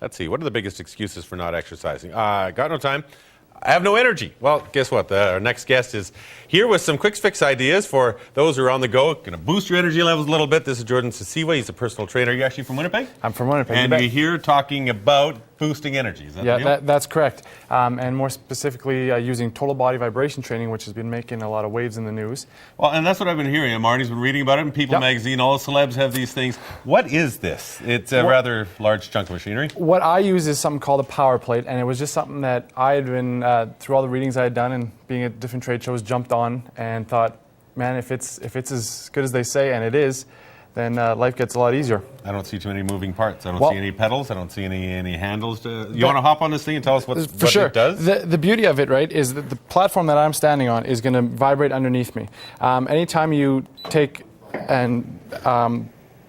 Let's see. What are the biggest excuses for not exercising? Got no time. I have no energy. Well, guess what? Our next guest is here with some quick fix ideas for those who are on the go. Going to boost your energy levels a little bit. This is Jordan Sasiwa. He's a personal trainer. Are you actually from Winnipeg? I'm from Winnipeg. And you're here talking about boosting energy. Is that the deal? That's correct. And more specifically, using total body vibration training, which has been making a lot of waves in the news. Well, and that's what I've been hearing. Marty's been reading about it in People magazine. All the celebs have these things. What is this? It's a rather large chunk of machinery. What I use is something called a power plate, and it was just something that I had been, through all the readings I had done and being at different trade shows, jumped on and thought, man, if it's as good as they say, and it is, then life gets a lot easier. I don't see too many moving parts. I don't see any pedals. I don't see any handles. You want to hop on this thing and tell us what sure. it does? The beauty of it, right, is that the platform that I'm standing on is going to vibrate underneath me. Anytime you take and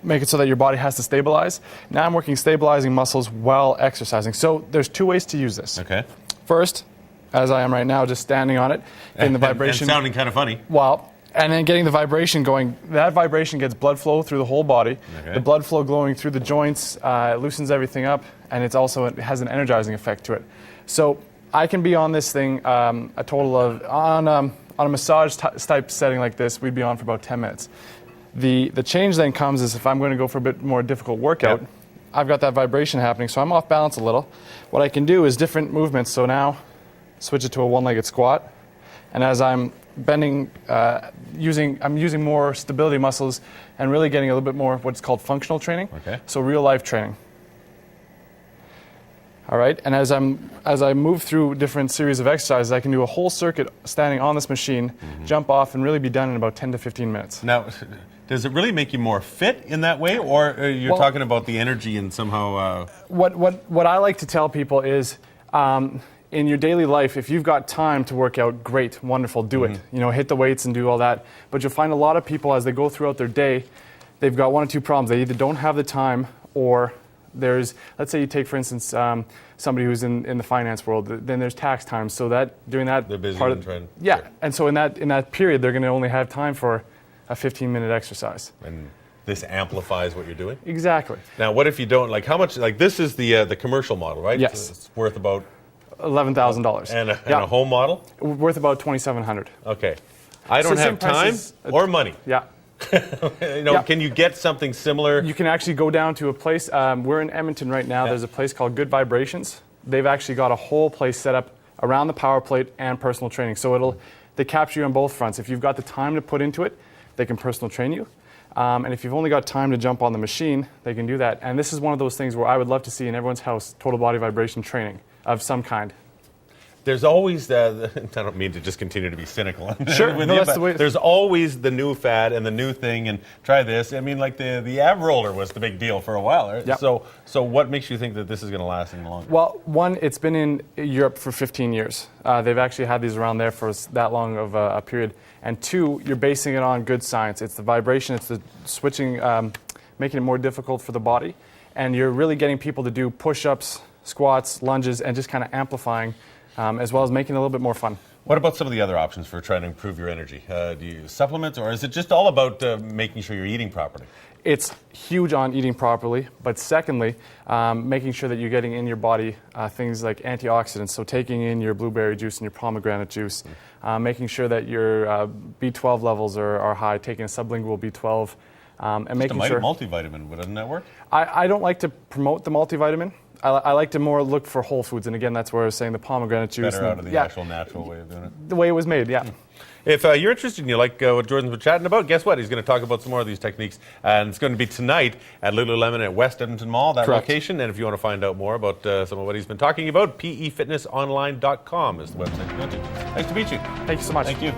make it so that your body has to stabilize, now I'm working stabilizing muscles while exercising. So there's two ways to use this. Okay. First, as I am right now, just standing on it, getting the vibration. And sounding kind of funny. Well, and then getting the vibration going. That vibration gets blood flow through the whole body. Okay. The blood flow glowing through the joints, it loosens everything up, and it has an energizing effect to it. So I can be on this thing a total of, on a massage type setting like this, we'd be on for about 10 minutes. The change then comes is if I'm going to go for a bit more difficult workout, I've got that vibration happening, so I'm off balance a little. What I can do is different movements. So now, switch it to a one-legged squat, and as I'm bending, I'm using more stability muscles and really getting a little bit more what's called functional training. Okay. So real life training. All right, and as I move through different series of exercises, I can do a whole circuit standing on this machine, jump off, and really be done in about 10 to 15 minutes. Now, does it really make you more fit in that way, or you're talking about the energy and somehow? What I like to tell people is, in your daily life, if you've got time to work out, great, wonderful, do it. You know, hit the weights and do all that. But you'll find a lot of people as they go throughout their day, they've got one or two problems. They either don't have the time, or let's say you take, for instance, somebody who's in the finance world, then there's tax time. So during that they're busy part and trying. Yeah, and so in that period, they're going to only have time for a 15-minute exercise. And this amplifies what you're doing? Exactly. Now, what if you don't, like how much, like this is the commercial model, right? Yes. It's worth about $11,000. And a home model? Worth about $2,700. Okay. I don't have time or money. Yeah. Can you get something similar? You can actually go down to a place. We're in Edmonton right now. There's a place called Good Vibrations. They've actually got a whole place set up around the power plate and personal training. So they capture you on both fronts. If you've got the time to put into it, they can personal train you. And if you've only got time to jump on the machine, they can do that. And this is one of those things where I would love to see in everyone's house total body vibration training of some kind. There's always I don't mean to just continue to be cynical. Sure, that's the way. There's always the new fad and the new thing, and try this. I mean, like the ab roller was the big deal for a while. Right? Yep. So what makes you think that this is going to last any longer? Well, one, it's been in Europe for 15 years. They've actually had these around there for that long of a period. And two, you're basing it on good science. It's the vibration, it's the switching, making it more difficult for the body. And you're really getting people to do push-ups, squats, lunges, and just kind of amplifying, as well as making it a little bit more fun. What about some of the other options for trying to improve your energy? Do you use supplements, or is it just all about making sure you're eating properly? It's huge on eating properly, but secondly, making sure that you're getting in your body things like antioxidants, so taking in your blueberry juice and your pomegranate juice, making sure that your B12 levels are high, taking a sublingual B12, and making sure... multivitamin, doesn't that work? I don't like to promote the multivitamin. I like to more look for whole foods, and again, that's where I was saying the pomegranate juice. Better out of the actual natural way of doing it. The way it was made, yeah. If you're interested and you like what Jordan's been chatting about, guess what? He's going to talk about some more of these techniques, and it's going to be tonight at Lululemon at West Edmonton Mall, that Correct. location. And if you want to find out more about some of what he's been talking about, pefitnessonline.com is the website to go to. Nice to meet you. Thank you so much. Thank you.